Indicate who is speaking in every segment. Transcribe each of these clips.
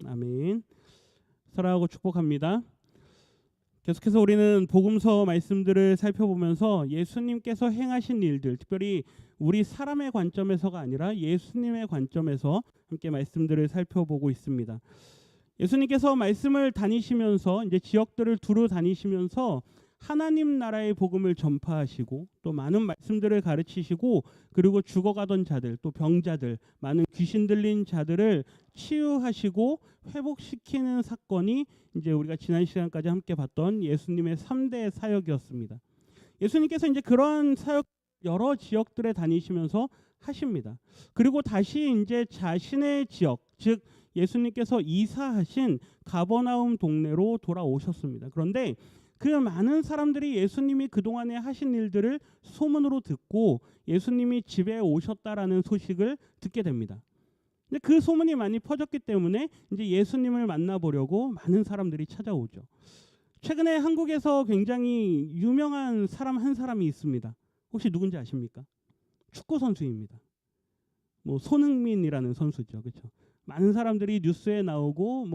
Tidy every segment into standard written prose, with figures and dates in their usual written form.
Speaker 1: 아멘. 사랑하고 축복합니다. 계속해서 우리는 복음서 말씀들을 살펴보면서 예수님께서 행하신 일들, 특별히 우리 사람의 관점에서가 아니라 예수님의 관점에서 함께 말씀들을 살펴보고 있습니다. 예수님께서 말씀을 다니시면서 이제 지역들을 두루 다니시면서 하나님 나라의 복음을 전파하시고 또 많은 말씀들을 가르치시고 그리고 죽어가던 자들 또 병자들 많은 귀신 들린 자들을 치유하시고 회복시키는 사건이 이제 우리가 지난 시간까지 함께 봤던 예수님의 3대 사역이었습니다. 예수님께서 이제 그러한 사역 여러 지역들에 다니시면서 하십니다. 그리고 다시 이제 자신의 지역 즉 예수님께서 이사하신 가버나움 동네로 돌아오셨습니다. 그런데 그 많은 사람들이 예수님이 그동안에 하신 일들을 소문으로 듣고 예수님이 집에 오셨다라는 소식을 듣게 됩니다. 근데 그 소문이 많이 퍼졌기 때문에 이제 예수님을 만나보려고 많은 사람들이 찾아오죠. 최근에 한국에서 굉장히 유명한 사람 한 사람이 있습니다. 혹시 누군지 아십니까? 축구 선수입니다. 뭐 손흥민이라는 선수죠, 그렇죠? 많은 사람들이 뉴스에 나오고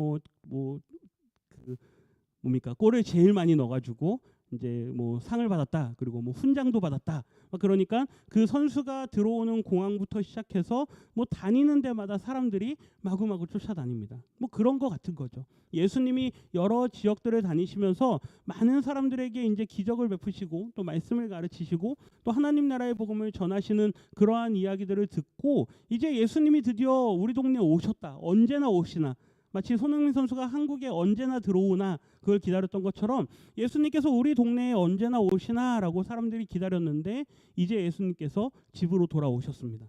Speaker 1: 뭡니까 골을 제일 많이 넣어가지고 이제 뭐 상을 받았다 그리고 뭐 훈장도 받았다 그러니까 그 선수가 들어오는 공항부터 시작해서 뭐 다니는 데마다 사람들이 마구마구 쫓아다닙니다. 뭐 그런 거 같은 거죠. 예수님이 여러 지역들을 다니시면서 많은 사람들에게 이제 기적을 베푸시고 또 말씀을 가르치시고 또 하나님 나라의 복음을 전하시는 그러한 이야기들을 듣고 이제 예수님이 드디어 우리 동네에 오셨다. 언제나 오시나. 마치 손흥민 선수가 한국에 언제나 들어오나 그걸 기다렸던 것처럼 예수님께서 우리 동네에 언제나 오시나라고 사람들이 기다렸는데 이제 예수님께서 집으로 돌아오셨습니다.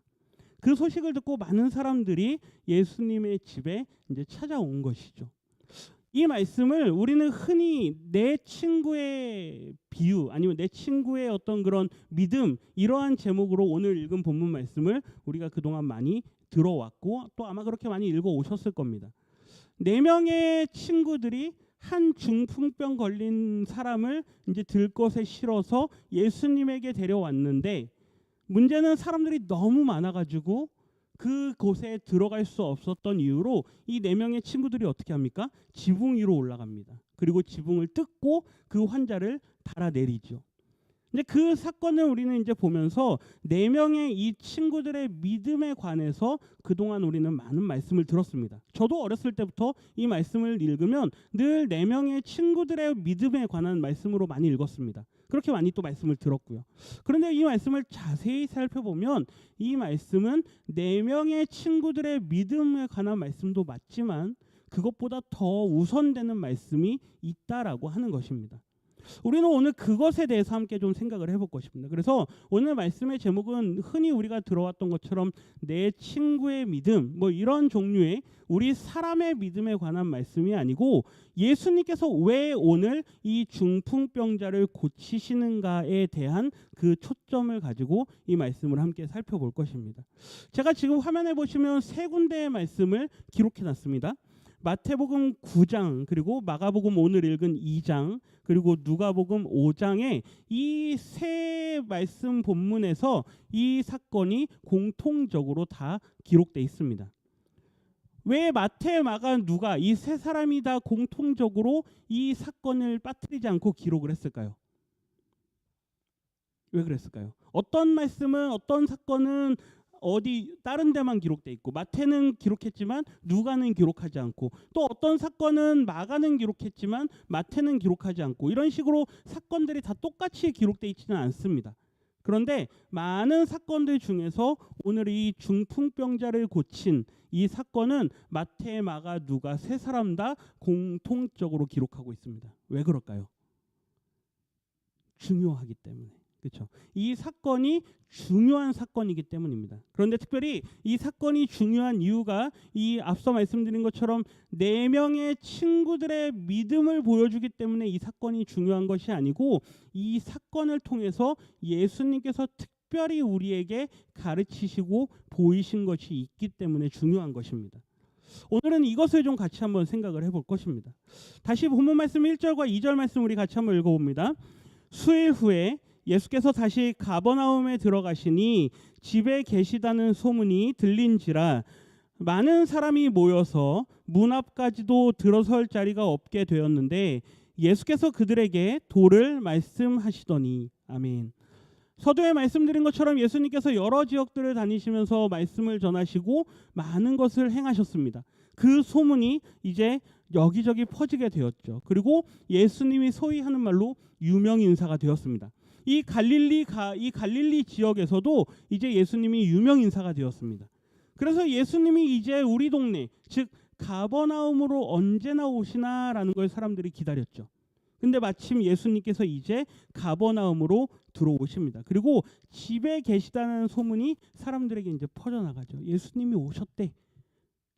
Speaker 1: 그 소식을 듣고 많은 사람들이 예수님의 집에 이제 찾아온 것이죠. 이 말씀을 우리는 흔히 내 친구의 비유 아니면 내 친구의 어떤 그런 믿음 이러한 제목으로 오늘 읽은 본문 말씀을 우리가 그동안 많이 들어왔고 또 아마 그렇게 많이 읽어 오셨을 겁니다. 4명의 친구들이 한 중풍병 걸린 사람을 이제 들것에 실어서 예수님에게 데려왔는데 문제는 사람들이 너무 많아가지고 그곳에 들어갈 수 없었던 이유로 이 4명의 친구들이 어떻게 합니까? 지붕 위로 올라갑니다. 그리고 지붕을 뜯고 그 환자를 달아내리죠. 이제 그 사건을 우리는 이제 보면서 4명의 이 친구들의 믿음에 관해서 그동안 우리는 많은 말씀을 들었습니다. 저도 어렸을 때부터 이 말씀을 읽으면 늘 4명의 친구들의 믿음에 관한 말씀으로 많이 읽었습니다. 그렇게 많이 또 말씀을 들었고요. 그런데 이 말씀을 자세히 살펴보면 이 말씀은 4명의 친구들의 믿음에 관한 말씀도 맞지만 그것보다 더 우선되는 말씀이 있다라고 하는 것입니다. 우리는 오늘 그것에 대해서 함께 좀 생각을 해볼 것입니다. 그래서 오늘 말씀의 제목은 흔히 우리가 들어왔던 것처럼 내 친구의 믿음 뭐 이런 종류의 우리 사람의 믿음에 관한 말씀이 아니고 예수님께서 왜 오늘 이 중풍병자를 고치시는가에 대한 그 초점을 가지고 이 말씀을 함께 살펴볼 것입니다. 제가 지금 화면에 보시면 3군데의 말씀을 기록해 놨습니다. 마태복음 9장 그리고 마가복음 오늘 읽은 2장 그리고 누가복음 5장에 이 3 말씀 본문에서 이 사건이 공통적으로 다 기록되어 있습니다. 왜 마태, 마가, 누가 이 3사람이 다 공통적으로 이 사건을 빠뜨리지 않고 기록을 했을까요? 왜 그랬을까요? 어떤 말씀은 어떤 사건은 어디 다른 데만 기록돼 있고 마태는 기록했지만 누가는 기록하지 않고 또 어떤 사건은 마가는 기록했지만 마태는 기록하지 않고 이런 식으로 사건들이 다 똑같이 기록돼 있지는 않습니다. 그런데 많은 사건들 중에서 오늘 이 중풍병자를 고친 이 사건은 마태, 마가, 누가 3사람 다 공통적으로 기록하고 있습니다. 왜 그럴까요? 중요하기 때문에. 그렇죠. 이 사건이 중요한 사건이기 때문입니다. 그런데 특별히 이 사건이 중요한 이유가 이 앞서 말씀드린 것처럼 4명의 친구들의 믿음을 보여주기 때문에 이 사건이 중요한 것이 아니고 이 사건을 통해서 예수님께서 특별히 우리에게 가르치시고 보이신 것이 있기 때문에 중요한 것입니다. 오늘은 이것을 좀 같이 한번 생각을 해볼 것입니다. 다시 본문 말씀 1절과 2절 말씀 우리 같이 한번 읽어봅니다. 수일 후에 예수께서 다시 가버나움에 들어가시니 집에 계시다는 소문이 들린지라 많은 사람이 모여서 문 앞까지도 들어설 자리가 없게 되었는데 예수께서 그들에게 도를 말씀하시더니. 아멘. 서두에 말씀드린 것처럼 예수님께서 여러 지역들을 다니시면서 말씀을 전하시고 많은 것을 행하셨습니다. 그 소문이 이제 여기저기 퍼지게 되었죠. 그리고 예수님이 소위 하는 말로 유명 인사가 되었습니다. 이 갈릴리 지역에서도 이제 예수님이 유명 인사가 되었습니다. 그래서 예수님이 이제 우리 동네, 즉 가버나움으로 언제나 오시나라는 걸 사람들이 기다렸죠. 근데 마침 예수님께서 이제 가버나움으로 들어오십니다. 그리고 집에 계시다는 소문이 사람들에게 이제 퍼져나가죠. 예수님이 오셨대.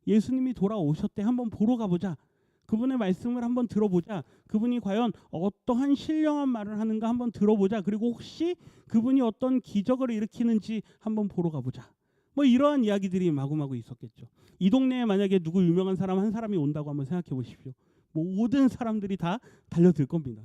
Speaker 1: 예수님이 돌아오셨대. 한번 보러 가보자. 그분의 말씀을 한번 들어보자. 그분이 과연 어떠한 신령한 말을 하는가 한번 들어보자. 그리고 혹시 그분이 어떤 기적을 일으키는지 한번 보러 가보자. 뭐 이러한 이야기들이 마구마구 있었겠죠. 이 동네에 만약에 누구 유명한 사람 한 사람이 온다고 한번 생각해 보십시오. 모든 사람들이 다 달려들 겁니다.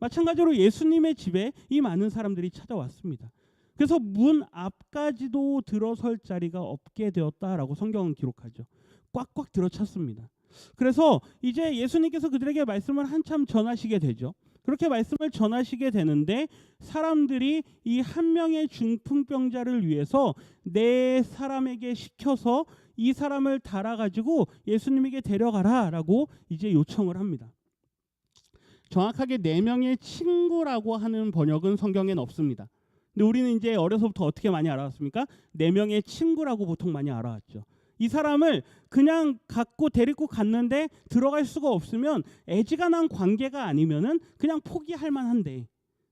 Speaker 1: 마찬가지로 예수님의 집에 이 많은 사람들이 찾아왔습니다. 그래서 문 앞까지도 들어설 자리가 없게 되었다라고 성경은 기록하죠. 꽉꽉 들어찼습니다. 그래서 이제 예수님께서 그들에게 말씀을 한참 전하시게 되죠. 그렇게 말씀을 전하시게 되는데 사람들이 이 한 명의 중풍병자를 위해서 네 사람에게 시켜서 이 사람을 달아가지고 예수님에게 데려가라라고 이제 요청을 합니다. 정확하게 네 명의 친구라고 하는 번역은 성경엔 없습니다. 근데 우리는 이제 어려서부터 어떻게 많이 알아왔습니까? 네 명의 친구라고 보통 많이 알아왔죠. 이 사람을 그냥 데리고 갔는데 들어갈 수가 없으면 애지간한 관계가 아니면은 그냥 포기할 만한데,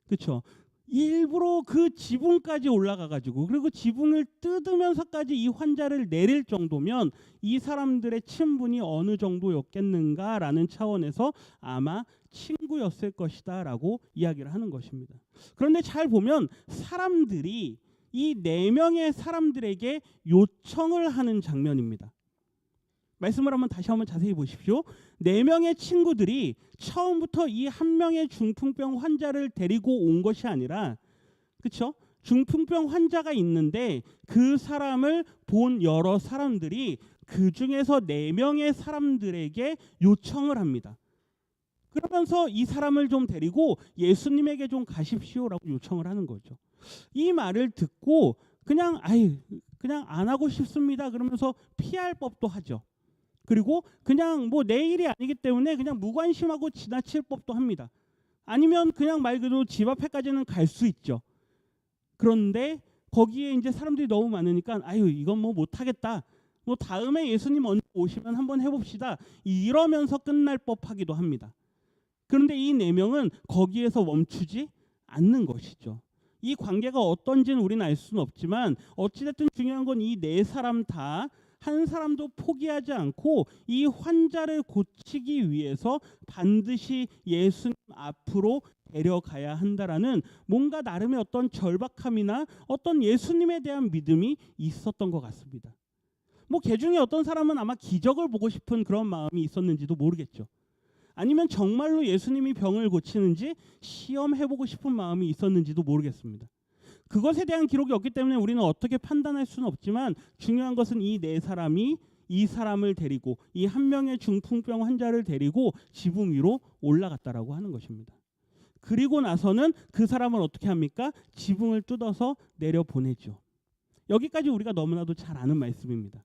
Speaker 1: 그렇죠? 일부러 그 지붕까지 올라가가지고 그리고 지붕을 뜯으면서까지 이 환자를 내릴 정도면 이 사람들의 친분이 어느 정도였겠는가라는 차원에서 아마 친구였을 것이다라고 이야기를 하는 것입니다. 그런데 잘 보면 사람들이 이 네 명의 사람들에게 요청을 하는 장면입니다. 말씀을 다시 한번 자세히 보십시오. 네 명의 친구들이 처음부터 이 한 명의 중풍병 환자를 데리고 온 것이 아니라, 그렇죠? 중풍병 환자가 있는데 그 사람을 본 여러 사람들이 그 중에서 네 명의 사람들에게 요청을 합니다. 그러면서 이 사람을 좀 데리고 예수님에게 좀 가십시오라고 요청을 하는 거죠. 이 말을 듣고 그냥 안 하고 싶습니다 그러면서 피할 법도 하죠. 그리고 그냥 뭐 내 일이 아니기 때문에 그냥 무관심하고 지나칠 법도 합니다. 아니면 그냥 말 그대로 집 앞에까지는 갈 수 있죠. 그런데 거기에 이제 사람들이 너무 많으니까 이건 뭐 못하겠다. 뭐 다음에 예수님 언제 오시면 한번 해봅시다. 이러면서 끝날 법하기도 합니다. 그런데 이 네 명은 거기에서 멈추지 않는 것이죠. 이 관계가 어떤지는 우리는 알 수는 없지만 어찌됐든 중요한 건 이 네 사람 다 한 사람도 포기하지 않고 이 환자를 고치기 위해서 반드시 예수님 앞으로 데려가야 한다라는 뭔가 나름의 어떤 절박함이나 어떤 예수님에 대한 믿음이 있었던 것 같습니다. 뭐 그 중에 어떤 사람은 아마 기적을 보고 싶은 그런 마음이 있었는지도 모르겠죠. 아니면 정말로 예수님이 병을 고치는지 시험해보고 싶은 마음이 있었는지도 모르겠습니다. 그것에 대한 기록이 없기 때문에 우리는 어떻게 판단할 수는 없지만 중요한 것은 이 네 사람이 이 사람을 데리고 이 한 명의 중풍병 환자를 데리고 지붕 위로 올라갔다라고 하는 것입니다. 그리고 나서는 그 사람을 어떻게 합니까? 지붕을 뜯어서 내려보내죠. 여기까지 우리가 너무나도 잘 아는 말씀입니다.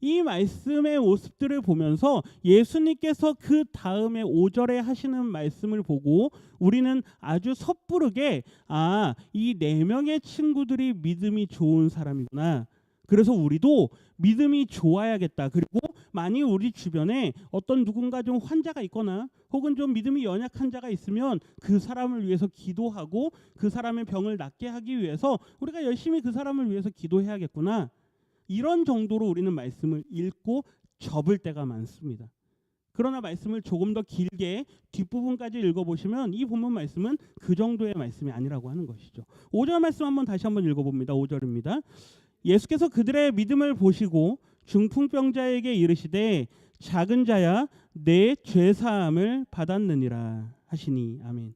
Speaker 1: 이 말씀의 모습들을 보면서 예수님께서 그 다음에 5절에 하시는 말씀을 보고 우리는 아주 섣부르게 이 네 명의 친구들이 믿음이 좋은 사람이구나. 그래서 우리도 믿음이 좋아야겠다. 그리고 만일 우리 주변에 어떤 누군가 좀 환자가 있거나 혹은 좀 믿음이 연약한 자가 있으면 그 사람을 위해서 기도하고 그 사람의 병을 낫게 하기 위해서 우리가 열심히 그 사람을 위해서 기도해야겠구나. 이런 정도로 우리는 말씀을 읽고 접을 때가 많습니다. 그러나 말씀을 조금 더 길게 뒷부분까지 읽어보시면 이 본문 말씀은 그 정도의 말씀이 아니라고 하는 것이죠. 5절 말씀 다시 한번 읽어봅니다. 5절입니다. 예수께서 그들의 믿음을 보시고 중풍병자에게 이르시되 작은 자야 내 죄사함을 받았느니라 하시니. 아멘.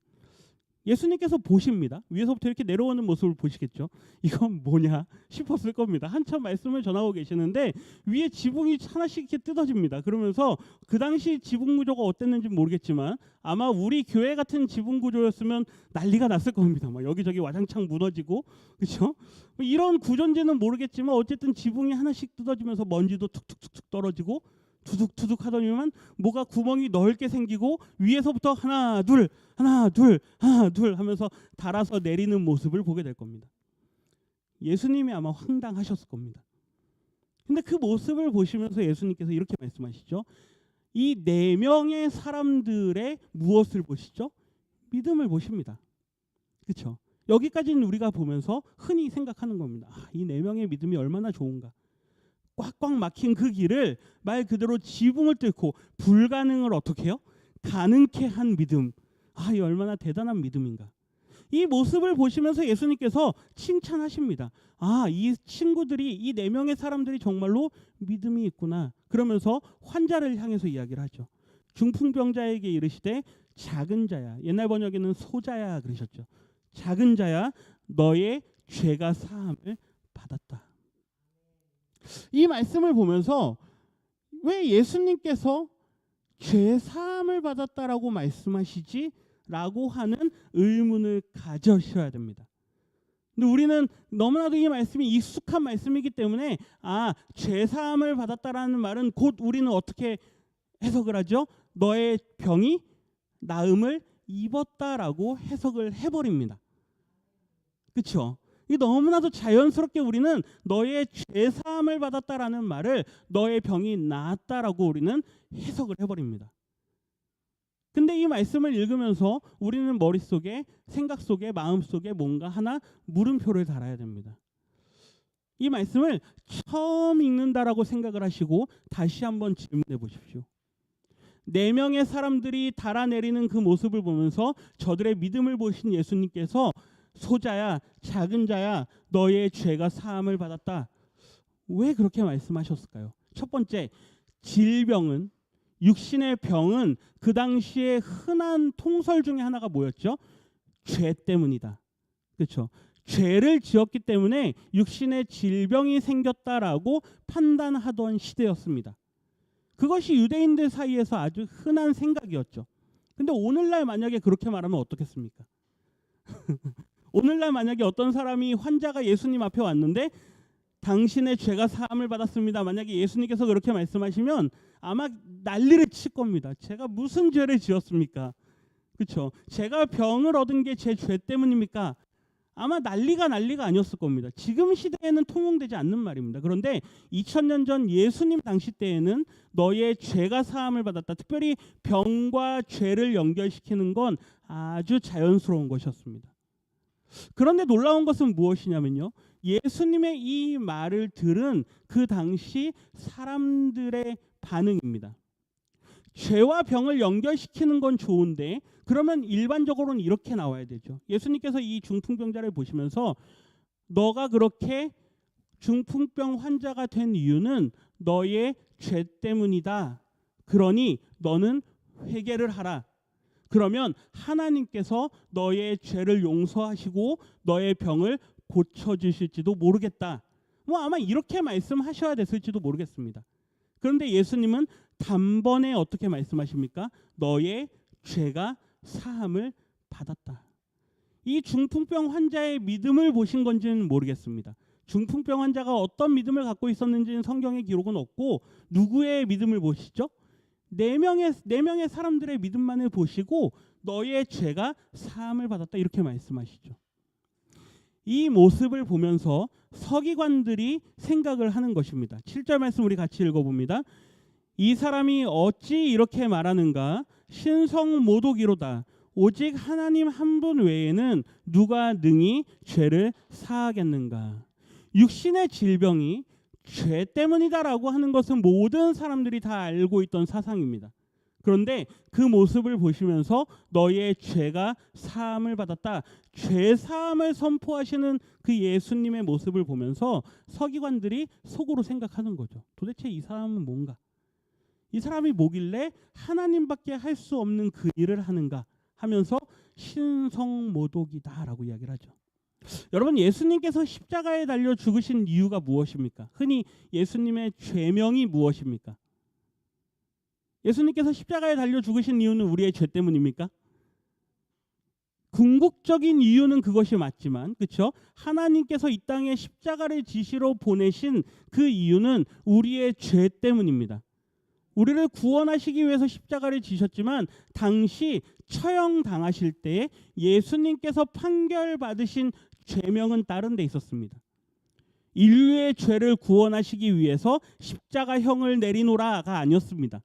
Speaker 1: 예수님께서 보십니다. 위에서부터 이렇게 내려오는 모습을 보시겠죠. 이건 뭐냐 싶었을 겁니다. 한참 말씀을 전하고 계시는데 위에 지붕이 하나씩 이렇게 뜯어집니다. 그러면서 그 당시 지붕 구조가 어땠는지 모르겠지만 아마 우리 교회 같은 지붕 구조였으면 난리가 났을 겁니다. 막 여기저기 와장창 무너지고, 그렇죠? 이런 구조인지는 모르겠지만 어쨌든 지붕이 하나씩 뜯어지면서 먼지도 툭툭툭툭 떨어지고 두둑두둑 하더니만 뭐가 구멍이 넓게 생기고 위에서부터 하나 둘 하나 둘 하나 둘 하면서 달아서 내리는 모습을 보게 될 겁니다. 예수님이 아마 황당하셨을 겁니다. 근데 그 모습을 보시면서 예수님께서 이렇게 말씀하시죠. 이 4명의 사람들의 무엇을 보시죠? 믿음을 보십니다. 그렇죠? 여기까지는 우리가 보면서 흔히 생각하는 겁니다. 이 4명의 믿음이 얼마나 좋은가. 꽉꽉 막힌 그 길을 말 그대로 지붕을 뚫고 불가능을 어떻게 해요? 가능케 한 믿음. 이 얼마나 대단한 믿음인가. 이 모습을 보시면서 예수님께서 칭찬하십니다. 이 친구들이, 이 4명의 사람들이 정말로 믿음이 있구나. 그러면서 환자를 향해서 이야기를 하죠. 중풍병자에게 이르시되 작은 자야, 옛날 번역에는 소자야 그러셨죠. 작은 자야, 너의 죄가 사함을 받았다. 이 말씀을 보면서 왜 예수님께서 죄 사함을 받았다라고 말씀하시지? 라고 하는 의문을 가져셔야 됩니다. 근데 우리는 너무나도 이 말씀이 익숙한 말씀이기 때문에 죄 사함을 받았다라는 말은 곧 우리는 어떻게 해석을 하죠? 너의 병이 나음을 입었다라고 해석을 해버립니다. 그렇죠? 이 너무나도 자연스럽게 우리는 너의 죄 사함을 받았다라는 말을 너의 병이 나았다라고 우리는 해석을 해버립니다. 근데 이 말씀을 읽으면서 우리는 머릿속에, 생각 속에, 마음 속에 뭔가 하나 물음표를 달아야 됩니다. 이 말씀을 처음 읽는다라고 생각을 하시고 다시 한번 질문해 보십시오. 4명의 사람들이 달아내리는 그 모습을 보면서 저들의 믿음을 보신 예수님께서 소자야, 작은 자야, 너의 죄가 사함을 받았다. 왜 그렇게 말씀하셨을까요? 첫 번째, 질병은, 육신의 병은 그 당시에 흔한 통설 중에 하나가 뭐였죠? 죄 때문이다. 그렇죠? 죄를 지었기 때문에 육신의 질병이 생겼다라고 판단하던 시대였습니다. 그것이 유대인들 사이에서 아주 흔한 생각이었죠. 근데 오늘날 만약에 그렇게 말하면 어떻겠습니까? 오늘날 만약에 어떤 사람이 환자가 예수님 앞에 왔는데 당신의 죄가 사함을 받았습니다. 만약에 예수님께서 그렇게 말씀하시면 아마 난리를 칠 겁니다. 제가 무슨 죄를 지었습니까? 그렇죠? 제가 병을 얻은 게 제 죄 때문입니까? 아마 난리가 아니었을 겁니다. 지금 시대에는 통용되지 않는 말입니다. 그런데 2000년 전 예수님 당시 때에는 너의 죄가 사함을 받았다. 특별히 병과 죄를 연결시키는 건 아주 자연스러운 것이었습니다. 그런데 놀라운 것은 무엇이냐면요. 예수님의 이 말을 들은 그 당시 사람들의 반응입니다. 죄와 병을 연결시키는 건 좋은데 그러면 일반적으로는 이렇게 나와야 되죠. 예수님께서 이 중풍병자를 보시면서 너가 그렇게 중풍병 환자가 된 이유는 너의 죄 때문이다. 그러니 너는 회개를 하라. 그러면 하나님께서 너의 죄를 용서하시고 너의 병을 고쳐주실지도 모르겠다. 아마 이렇게 말씀하셔야 됐을지도 모르겠습니다. 그런데 예수님은 단번에 어떻게 말씀하십니까? 너의 죄가 사함을 받았다. 이 중풍병 환자의 믿음을 보신 건지는 모르겠습니다. 중풍병 환자가 어떤 믿음을 갖고 있었는지는 성경에 기록은 없고 누구의 믿음을 보시죠? 4명의 사람들의 믿음만을 보시고 너의 죄가 사함을 받았다 이렇게 말씀하시죠. 이 모습을 보면서 서기관들이 생각을 하는 것입니다. 7절 말씀 우리 같이 읽어봅니다. 이 사람이 어찌 이렇게 말하는가? 신성 모독이로다. 오직 하나님 한 분 외에는 누가 능히 죄를 사하겠는가? 육신의 질병이 죄 때문이다라고 하는 것은 모든 사람들이 다 알고 있던 사상입니다. 그런데 그 모습을 보시면서 너의 죄가 사함을 받았다. 죄 사함을 선포하시는 그 예수님의 모습을 보면서 서기관들이 속으로 생각하는 거죠. 도대체 이 사람은 뭔가? 이 사람이 뭐길래 하나님밖에 할 수 없는 그 일을 하는가 하면서 신성모독이다라고 이야기를 하죠. 여러분, 예수님께서 십자가에 달려 죽으신 이유가 무엇입니까? 흔히 예수님의 죄명이 무엇입니까? 예수님께서 십자가에 달려 죽으신 이유는 우리의 죄 때문입니까? 궁극적인 이유는 그것이 맞지만, 그렇죠? 하나님께서 이 땅에 십자가를 지시러 보내신 그 이유는 우리의 죄 때문입니다. 우리를 구원하시기 위해서 십자가를 지셨지만 당시 처형당하실 때에 예수님께서 판결받으신 죄명은 다른 데 있었습니다. 인류의 죄를 구원하시기 위해서 십자가형을 내리노라가 아니었습니다.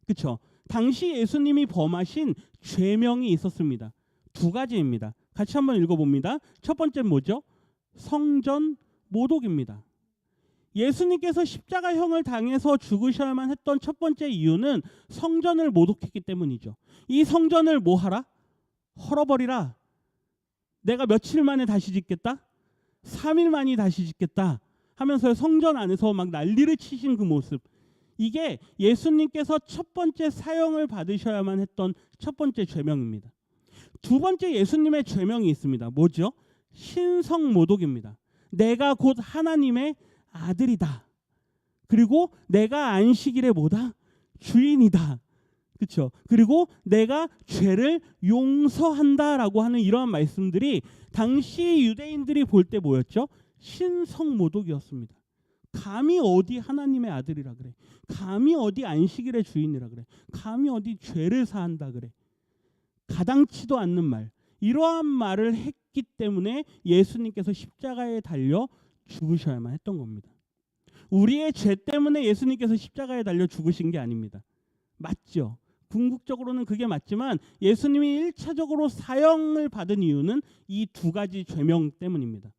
Speaker 1: 그렇죠? 당시 예수님이 범하신 죄명이 있었습니다. 두 가지입니다. 같이 한번 읽어봅니다. 첫 번째는 뭐죠? 성전 모독입니다. 예수님께서 십자가형을 당해서 죽으셔야만 했던 첫 번째 이유는 성전을 모독했기 때문이죠. 이 성전을 뭐하라? 헐어버리라. 내가 며칠 만에 다시 짓겠다? 3일 만에 다시 짓겠다 하면서 성전 안에서 막 난리를 치신 그 모습, 이게 예수님께서 첫 번째 사형을 받으셔야만 했던 첫 번째 죄명입니다. 두 번째 예수님의 죄명이 있습니다. 뭐죠? 신성모독입니다. 내가 곧 하나님의 아들이다. 그리고 내가 안식일의 뭐다? 주인이다. 그렇죠? 그리고 내가 죄를 용서한다라고 하는 이러한 말씀들이 당시 유대인들이 볼 때 뭐였죠? 신성모독이었습니다. 감히 어디 하나님의 아들이라 그래? 감히 어디 안식일의 주인이라 그래? 감히 어디 죄를 사한다 그래? 가당치도 않는 말, 이러한 말을 했기 때문에 예수님께서 십자가에 달려 죽으셔야만 했던 겁니다. 우리의 죄 때문에 예수님께서 십자가에 달려 죽으신 게 아닙니다. 맞죠? 궁극적으로는 그게 맞지만 예수님이 1차적으로 사형을 받은 이유는 이 두 가지 죄명 때문입니다.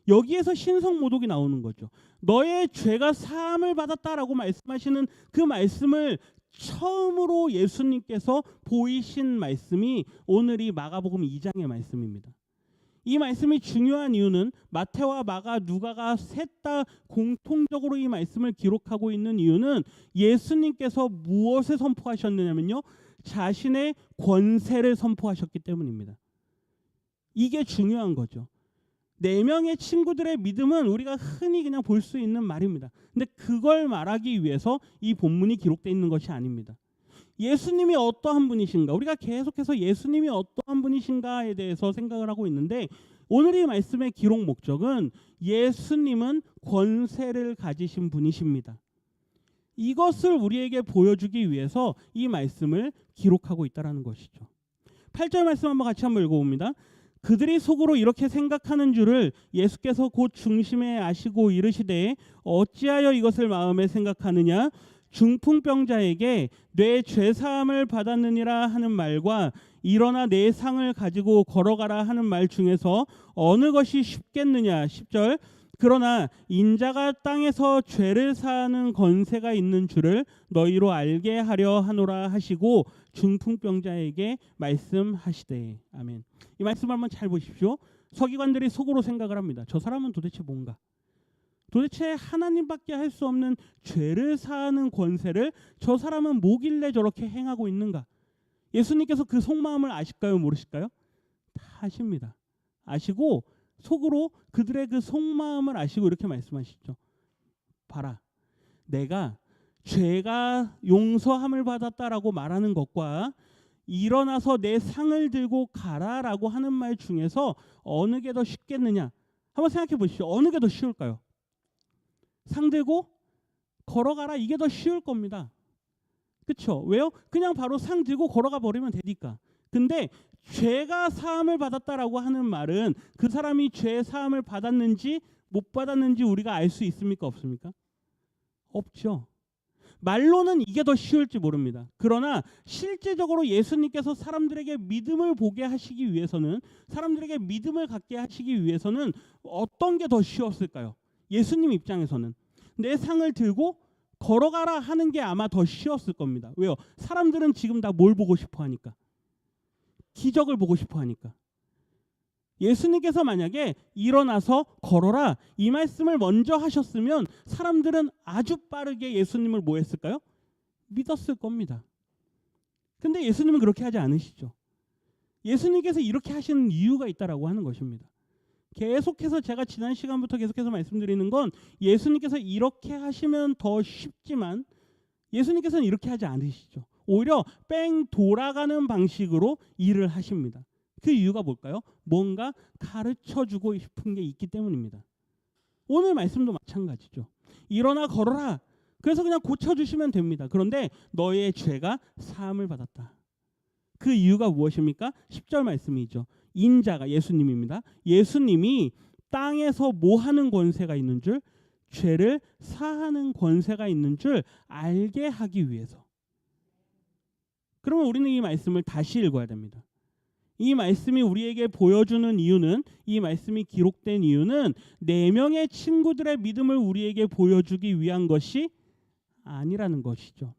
Speaker 1: 여기에서 신성모독이 나오는 거죠. 너의 죄가 사함을 받았다라고 말씀하시는 그 말씀을 처음으로 예수님께서 보이신 말씀이 오늘 이 마가복음 2장의 말씀입니다. 이 말씀이 중요한 이유는 마태와 마가, 누가가 셋 다 공통적으로 이 말씀을 기록하고 있는 이유는 예수님께서 무엇을 선포하셨느냐면요, 자신의 권세를 선포하셨기 때문입니다. 이게 중요한 거죠. 4명의 친구들의 믿음은 우리가 흔히 그냥 볼 수 있는 말입니다. 근데 그걸 말하기 위해서 이 본문이 기록되어 있는 것이 아닙니다. 예수님이 어떠한 분이신가? 우리가 계속해서 예수님이 어떠한 분이신가에 대해서 생각을 하고 있는데, 오늘 이 말씀의 기록 목적은 예수님은 권세를 가지신 분이십니다. 이것을 우리에게 보여주기 위해서 이 말씀을 기록하고 있다는 것이죠. 8절 말씀 같이 한번 읽어봅니다. 그들이 속으로 이렇게 생각하는 줄을 예수께서 곧 중심에 아시고 이르시되 어찌하여 이것을 마음에 생각하느냐? 중풍병자에게 내 죄사함을 받았느니라 하는 말과 일어나 내 상을 가지고 걸어가라 하는 말 중에서 어느 것이 쉽겠느냐? 10절. 그러나 인자가 땅에서 죄를 사하는 권세가 있는 줄을 너희로 알게 하려 하노라 하시고 중풍병자에게 말씀하시되. 아멘. 이 말씀 한번 잘 보십시오. 서기관들이 속으로 생각을 합니다. 저 사람은 도대체 뭔가? 도대체 하나님밖에 할 수 없는 죄를 사하는 권세를 저 사람은 뭐길래 저렇게 행하고 있는가? 예수님께서 그 속마음을 아실까요? 모르실까요? 다 아십니다. 아시고 속으로 그들의 그 속마음을 아시고 이렇게 말씀하시죠. 봐라, 내가 죄가 용서함을 받았다라고 말하는 것과 일어나서 내 상을 들고 가라라고 하는 말 중에서 어느 게 더 쉽겠느냐? 한번 생각해 보십시오. 어느 게 더 쉬울까요? 상 들고 걸어가라, 이게 더 쉬울 겁니다. 그렇죠? 왜요? 그냥 바로 상 들고 걸어가 버리면 되니까. 근데 죄가 사함을 받았다라고 하는 말은 그 사람이 죄 사함을 받았는지 못 받았는지 우리가 알 수 있습니까? 없습니까? 없죠. 말로는 이게 더 쉬울지 모릅니다. 그러나 실제적으로 예수님께서 사람들에게 믿음을 보게 하시기 위해서는, 사람들에게 믿음을 갖게 하시기 위해서는 어떤 게 더 쉬웠을까요? 예수님 입장에서는 내 상을 들고 걸어가라 하는 게 아마 더 쉬웠을 겁니다. 왜요? 사람들은 지금 다 뭘 보고 싶어 하니까? 기적을 보고 싶어 하니까. 예수님께서 만약에 일어나서 걸어라 이 말씀을 먼저 하셨으면 사람들은 아주 빠르게 예수님을 뭐 했을까요? 믿었을 겁니다. 근데 예수님은 그렇게 하지 않으시죠. 예수님께서 이렇게 하시는 이유가 있다라고 하는 것입니다. 계속해서 제가 지난 시간부터 계속해서 말씀드리는 건 예수님께서 이렇게 하시면 더 쉽지만 예수님께서는 이렇게 하지 않으시죠. 오히려 뺑 돌아가는 방식으로 일을 하십니다. 그 이유가 뭘까요? 뭔가 가르쳐주고 싶은 게 있기 때문입니다. 오늘 말씀도 마찬가지죠. 일어나 걸어라. 그래서 그냥 고쳐주시면 됩니다. 그런데 너의 죄가 사함을 받았다. 그 이유가 무엇입니까? 10절 말씀이죠. 인자가 예수님입니다. 예수님이 땅에서 뭐 하는 권세가 있는 줄, 죄를 사하는 권세가 있는 줄 알게 하기 위해서. 그러면 우리는 이 말씀을 다시 읽어야 됩니다. 이 말씀이 우리에게 보여주는 이유는, 이 말씀이 기록된 이유는 4명의 친구들의 믿음을 우리에게 보여주기 위한 것이 아니라는 것이죠.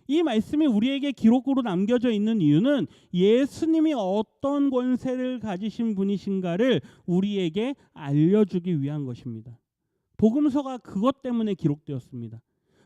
Speaker 1: 이 말씀이 우리에게 기록으로 남겨져 있는 이유는 예수님이 어떤 권세를 가지신 분이신가를 우리에게 알려주기 위한 것입니다. 복음서가 그것 때문에 기록되었습니다.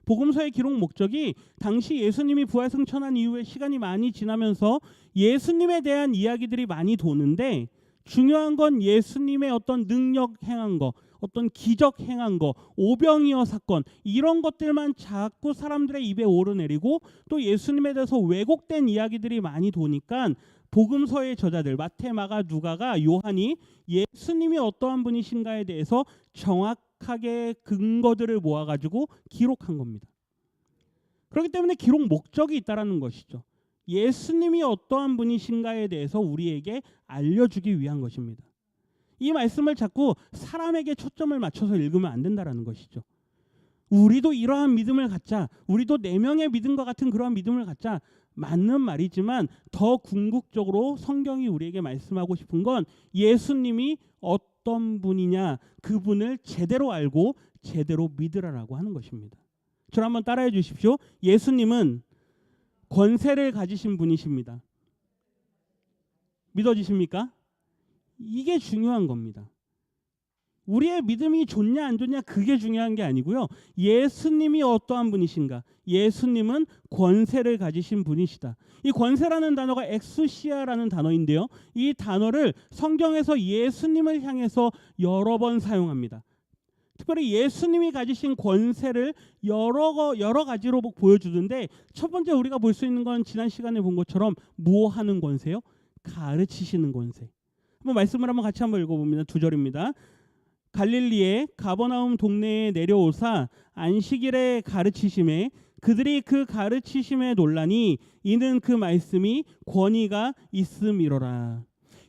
Speaker 1: 복음서의 기록 목적이 당시 예수님이 부활승천한 이후에 시간이 많이 지나면서 예수님에 대한 이야기들이 많이 도는데, 중요한 건 예수님의 어떤 능력 행한 거, 어떤 기적 행한 거, 오병이어 사건, 이런 것들만 자꾸 사람들의 입에 오르내리고 또 예수님에 대해서 왜곡된 이야기들이 많이 도니까 복음서의 저자들 마태, 마가, 누가가, 요한이 예수님이 어떠한 분이신가에 대해서 정확하게 근거들을 모아가지고 기록한 겁니다. 그렇기 때문에 기록 목적이 있다는 것이죠. 예수님이 어떠한 분이신가에 대해서 우리에게 알려주기 위한 것입니다. 이 말씀을 자꾸 사람에게 초점을 맞춰서 읽으면 안 된다는 것이죠. 우리도 이러한 믿음을 갖자, 우리도 4명의 믿음과 같은 그러한 믿음을 갖자, 맞는 말이지만 더 궁극적으로 성경이 우리에게 말씀하고 싶은 건 예수님이 어떤 분이냐, 그분을 제대로 알고 제대로 믿으라라고 하는 것입니다. 저를 한번 따라해 주십시오. 예수님은 권세를 가지신 분이십니다. 믿어지십니까? 이게 중요한 겁니다. 우리의 믿음이 좋냐 안 좋냐 그게 중요한 게 아니고요. 예수님이 어떠한 분이신가? 예수님은 권세를 가지신 분이시다. 이 권세라는 단어가 엑수시아라는 단어인데요. 이 단어를 성경에서 예수님을 향해서 여러 번 사용합니다. 특별히 예수님이 가지신 권세를 여러 가지로 보여주는데, 첫 번째 우리가 볼 수 있는 건 지난 시간에 본 것처럼 뭐 하는 권세요? 가르치시는 권세. 한번 말씀을 같이 한번 읽어봅니다. 2절입니다. 갈릴리의 가버나움 동네에 내려오사 안식일에 가르치심에 그들이 그 가르치심에 놀라니 이는 그 말씀이 권위가 있음이로라.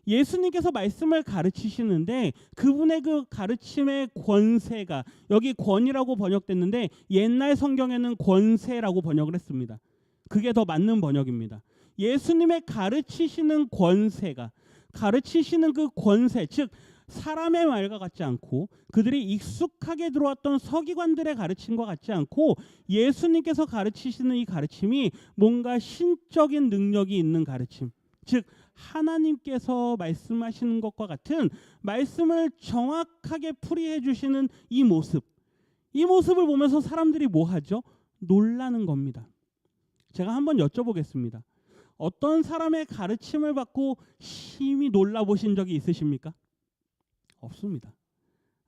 Speaker 1: 예수님께서 말씀을 가르치시는데 그분의 그 가르침의 권세가, 여기 권위라고 번역됐는데 옛날 성경에는 권세라고 번역을 했습니다. 그게 더 맞는 번역입니다. 예수님의 가르치시는 권세가, 가르치시는 그 권세, 즉 사람의 말과 같지 않고 그들이 익숙하게 들어왔던 서기관들의 가르침과 같지 않고 예수님께서 가르치시는 이 가르침이 뭔가 신적인 능력이 있는 가르침, 즉 하나님께서 말씀하시는 것과 같은 말씀을 정확하게 풀이해 주시는 이 모습, 이 모습을 보면서 사람들이 뭐 하죠? 놀라는 겁니다. 제가 한번 여쭤보겠습니다. 어떤 사람의 가르침을 받고 심히 놀라보신 적이 있으십니까? 없습니다.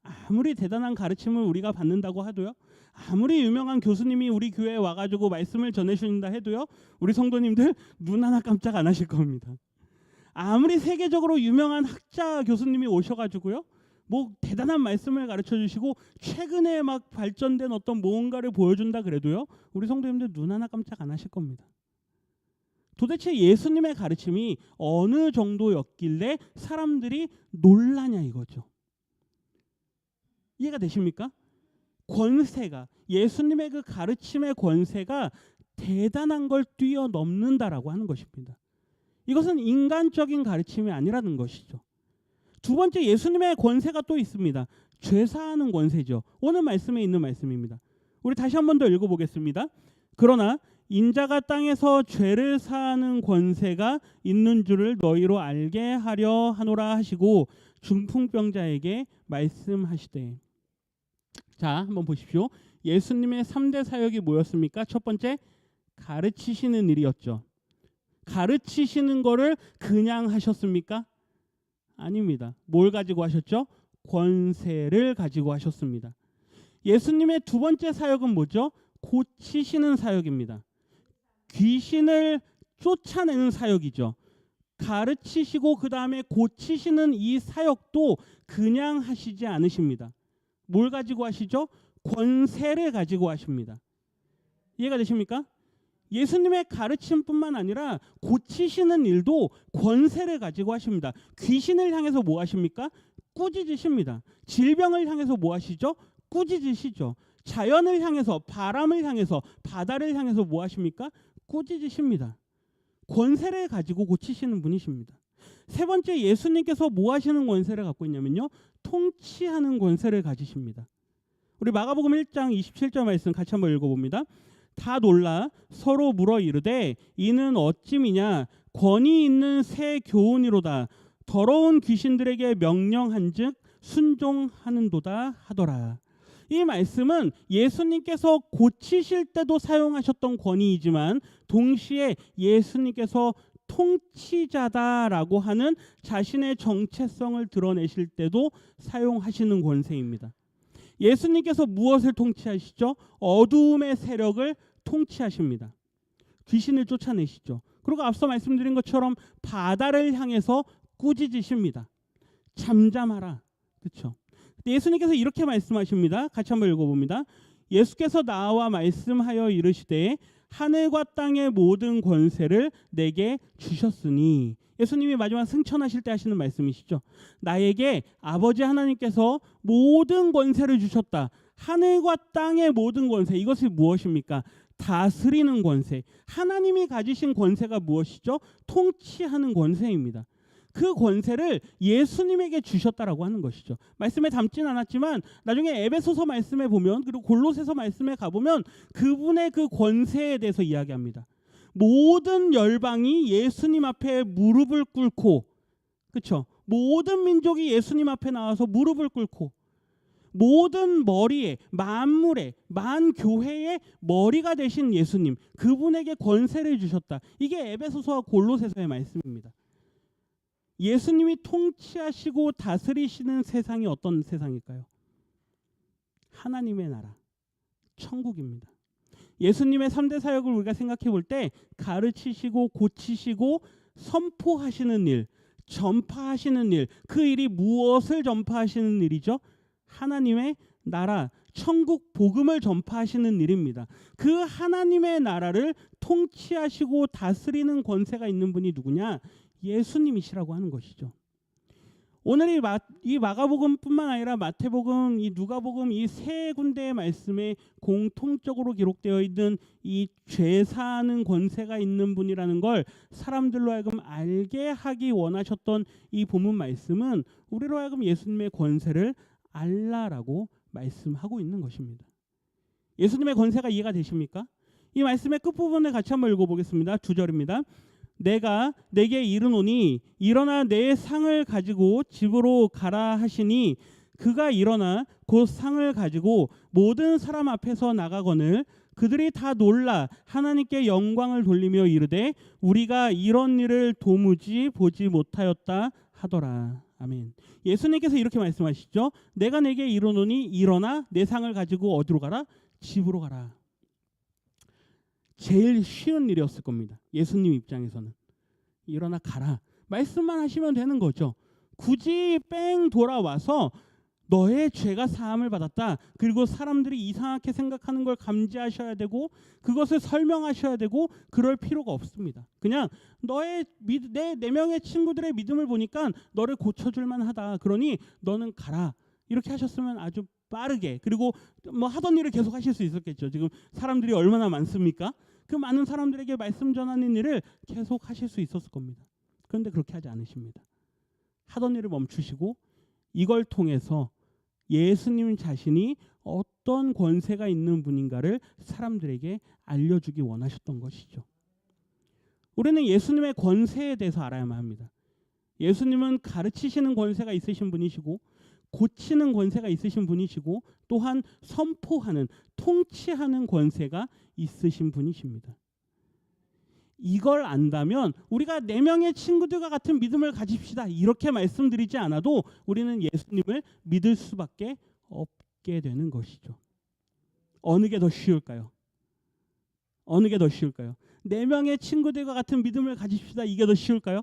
Speaker 1: 아무리 대단한 가르침을 우리가 받는다고 해도요, 아무리 유명한 교수님이 우리 교회에 와가지고 말씀을 전해주신다 해도요, 우리 성도님들 눈 하나 깜짝 안 하실 겁니다. 아무리 세계적으로 유명한 학자 교수님이 오셔가지고요, 뭐 대단한 말씀을 가르쳐 주시고 최근에 막 발전된 어떤 무언가를 보여준다 그래도요, 우리 성도님들 눈 하나 깜짝 안 하실 겁니다. 도대체 예수님의 가르침이 어느 정도였길래 사람들이 놀라냐 이거죠. 이해가 되십니까? 권세가, 예수님의 그 가르침의 권세가 대단한 걸 뛰어넘는다라고 하는 것입니다. 이것은 인간적인 가르침이 아니라는 것이죠. 두 번째, 예수님의 권세가 또 있습니다. 죄사하는 권세죠. 오늘 말씀에 있는 말씀입니다. 우리 다시 한 번 더 읽어보겠습니다. 그러나 인자가 땅에서 죄를 사하는 권세가 있는 줄을 너희로 알게 하려 하노라 하시고 중풍병자에게 말씀하시되. 자, 한번 보십시오. 예수님의 3대 사역이 뭐였습니까? 첫 번째, 가르치시는 일이었죠. 가르치시는 거를 그냥 하셨습니까? 아닙니다. 뭘 가지고 하셨죠? 권세를 가지고 하셨습니다. 예수님의 두 번째 사역은 뭐죠? 고치시는 사역입니다. 귀신을 쫓아내는 사역이죠. 가르치시고 그 다음에 고치시는 이 사역도 그냥 하시지 않으십니다. 뭘 가지고 하시죠? 권세를 가지고 하십니다. 이해가 되십니까? 예수님의 가르침뿐만 아니라 고치시는 일도 권세를 가지고 하십니다. 귀신을 향해서 뭐 하십니까? 꾸짖으십니다. 질병을 향해서 뭐 하시죠? 꾸짖으시죠. 자연을 향해서, 바람을 향해서, 바다를 향해서 뭐 하십니까? 꾸짖으십니다. 권세를 가지고 고치시는 분이십니다. 세 번째, 예수님께서 뭐 하시는 권세를 갖고 있냐면요, 통치하는 권세를 가지십니다. 우리 마가복음 1장 27절 말씀 같이 한번 읽어봅니다. 다 놀라 서로 물어 이르되 이는 어찌미냐 권위 있는 새 교훈이로다. 더러운 귀신들에게 명령한즉 순종하는도다 하더라. 이 말씀은 예수님께서 고치실 때도 사용하셨던 권위이지만 동시에 예수님께서 통치자다라고 하는 자신의 정체성을 드러내실 때도 사용하시는 권세입니다. 예수님께서 무엇을 통치하시죠? 어두움의 세력을 통치하십니다. 귀신을 쫓아내시죠. 그리고 앞서 말씀드린 것처럼 바다를 향해서 꾸짖으십니다. 잠잠하라. 그렇죠? 예수님께서 이렇게 말씀하십니다. 같이 한번 읽어봅니다. 예수께서 나와 말씀하여 이르시되 하늘과 땅의 모든 권세를 내게 주셨으니, 예수님이 마지막 승천하실 때 하시는 말씀이시죠. 나에게 아버지 하나님께서 모든 권세를 주셨다. 하늘과 땅의 모든 권세, 이것이 무엇입니까? 다스리는 권세. 하나님이 가지신 권세가 무엇이죠? 통치하는 권세입니다. 그 권세를 예수님에게 주셨다라고 하는 것이죠. 말씀에 담진 않았지만 나중에 에베소서 말씀에 보면, 그리고 골로새서 말씀에 가보면 그분의 그 권세에 대해서 이야기합니다. 모든 열방이 예수님 앞에 무릎을 꿇고, 그렇죠? 모든 민족이 예수님 앞에 나와서 무릎을 꿇고, 모든 머리에, 만물의, 만교회의 머리가 되신 예수님, 그분에게 권세를 주셨다. 이게 에베소서와 골로새서의 말씀입니다. 예수님이 통치하시고 다스리시는 세상이 어떤 세상일까요? 하나님의 나라, 천국입니다. 예수님의 3대 사역을 우리가 생각해 볼 때 가르치시고 고치시고 선포하시는 일, 전파하시는 일, 그 일이 무엇을 전파하시는 일이죠? 하나님의 나라, 천국 복음을 전파하시는 일입니다. 그 하나님의 나라를 통치하시고 다스리는 권세가 있는 분이 누구냐? 예수님이시라고 하는 것이죠. 오늘 이 마가복음뿐만 아니라 마태복음, 이 누가복음, 이 세 군데의 말씀에 공통적으로 기록되어 있는 이 죄사하는 권세가 있는 분이라는 걸 사람들로 하여금 알게 하기 원하셨던 이 본문 말씀은 우리로 하여금 예수님의 권세를 알라라고 말씀하고 있는 것입니다. 예수님의 권세가 이해가 되십니까? 이 말씀의 끝부분을 같이 한번 읽어보겠습니다. 2절입니다. 내가 내게 이르노니 일어나 내 상을 가지고 집으로 가라 하시니 그가 일어나 곧 상을 가지고 모든 사람 앞에서 나가거늘 그들이 다 놀라 하나님께 영광을 돌리며 이르되 우리가 이런 일을 도무지 보지 못하였다 하더라. 아멘. 예수님께서 이렇게 말씀하시죠. 내가 내게 이르노니 일어나 내 상을 가지고 어디로 가라? 집으로 가라. 제일 쉬운 일이었을 겁니다. 예수님 입장에서는. 일어나 가라. 말씀만 하시면 되는 거죠. 굳이 뺑 돌아와서 너의 죄가 사함을 받았다. 그리고 사람들이 이상하게 생각하는 걸 감지하셔야 되고 그것을 설명하셔야 되고 그럴 필요가 없습니다. 그냥 네 명의 친구들의 믿음을 보니까 너를 고쳐줄 만하다. 그러니 너는 가라. 이렇게 하셨으면 아주 빠르게, 그리고 뭐 하던 일을 계속 하실 수 있었겠죠. 지금 사람들이 얼마나 많습니까? 그 많은 사람들에게 말씀 전하는 일을 계속 하실 수 있었을 겁니다. 그런데 그렇게 하지 않으십니다. 하던 일을 멈추시고 이걸 통해서 예수님 자신이 어떤 권세가 있는 분인가를 사람들에게 알려주기 원하셨던 것이죠. 우리는 예수님의 권세에 대해서 알아야만 합니다. 예수님은 가르치시는 권세가 있으신 분이시고 고치는 권세가 있으신 분이시고 또한 선포하는, 통치하는 권세가 있으신 분이십니다. 이걸 안다면 우리가 4명의 친구들과 같은 믿음을 가집시다. 이렇게 말씀드리지 않아도 우리는 예수님을 믿을 수밖에 없게 되는 것이죠. 어느 게 더 쉬울까요? 어느 게 더 쉬울까요? 4명의 친구들과 같은 믿음을 가집시다. 이게 더 쉬울까요?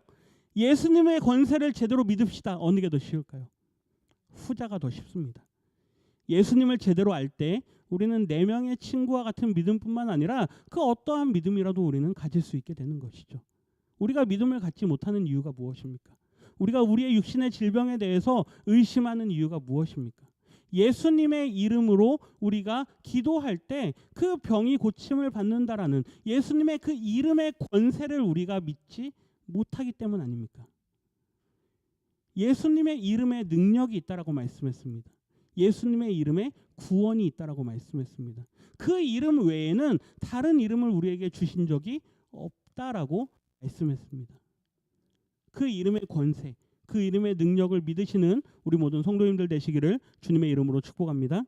Speaker 1: 예수님의 권세를 제대로 믿읍시다. 어느 게 더 쉬울까요? 후자가 더 쉽습니다. 예수님을 제대로 알 때 우리는 4명의 친구와 같은 믿음뿐만 아니라 그 어떠한 믿음이라도 우리는 가질 수 있게 되는 것이죠. 우리가 믿음을 갖지 못하는 이유가 무엇입니까? 우리가 우리의 육신의 질병에 대해서 의심하는 이유가 무엇입니까? 예수님의 이름으로 우리가 기도할 때 그 병이 고침을 받는다라는 예수님의 그 이름의 권세를 우리가 믿지 못하기 때문 아닙니까? 예수님의 이름에 능력이 있다라고 말씀했습니다. 예수님의 이름에 구원이 있다라고 말씀했습니다. 그 이름 외에는 다른 이름을 우리에게 주신 적이 없다라고 말씀했습니다. 그 이름의 권세, 그 이름의 능력을 믿으시는 우리 모든 성도님들 되시기를 주님의 이름으로 축복합니다.